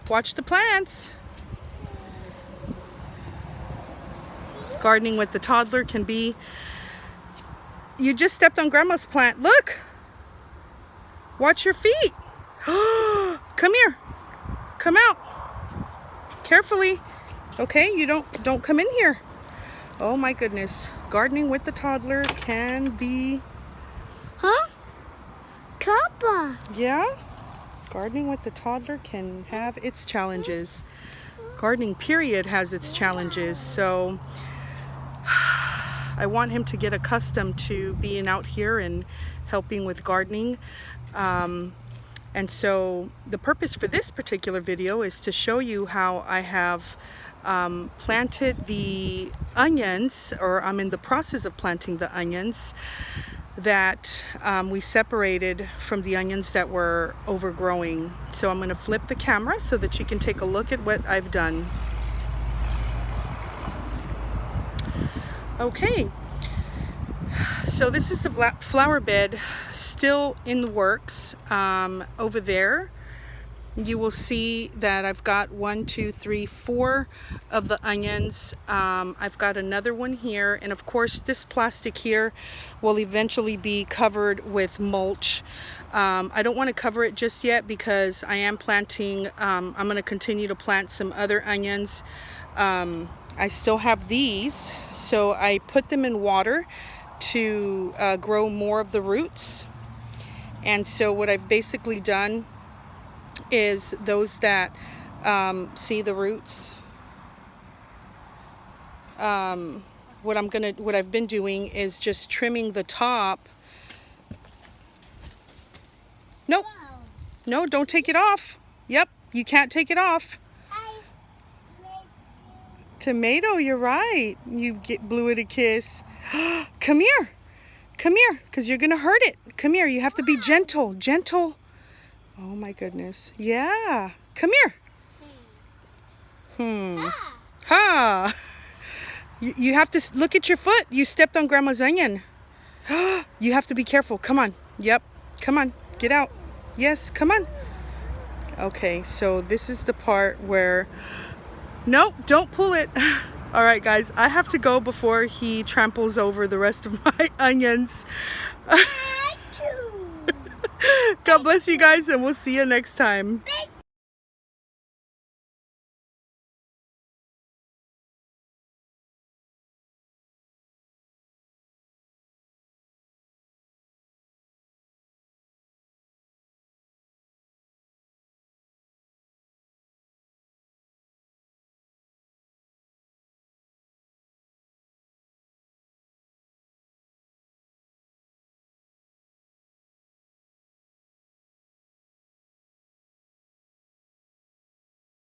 Watch the plants. Gardening with the toddler can be... You just stepped on Grandma's plant. Look! Watch your feet. Come here. Come out. Carefully. Okay, you don't come in here. Oh my goodness. Gardening with the toddler can be... Huh? Kappa. Yeah? Gardening with the toddler can have its challenges. Gardening period has its challenges. So I want him to get accustomed to being out here and helping with gardening. And so the purpose for this particular video is to show you how I have planted the onions, or I'm in the process of planting the onions that we separated from the onions that were overgrowing. So I'm going to flip the camera so that you can take a look at what I've done. Okay, so this is the flower bed still in the works. Over there you will see that I've got 1, 2, 3, 4 of the onions. I've got another one here, and of course this plastic here will eventually be covered with mulch. I don't want to cover it just yet because I am planting, I'm going to continue to plant some other onions. I still have these, so I put them in water to grow more of the roots. And so what I've basically done is those that see the roots, what I've been doing is just trimming the top. Nope. No, don't take it off. Yep, you can't take it off. Tomato, you're right. You blew it a kiss. Come here. Come here, because you're going to hurt it. Come here. You have to be gentle. Gentle. Oh, my goodness. Yeah. Come here. Ha. You have to look at your foot. You stepped on Grandma's onion. You have to be careful. Come on. Yep. Come on. Get out. Yes. Come on. Okay. So this is the part where... Nope, don't pull it. All right, guys, I have to go before he tramples over the rest of my onions. God bless you guys, and we'll see you next time.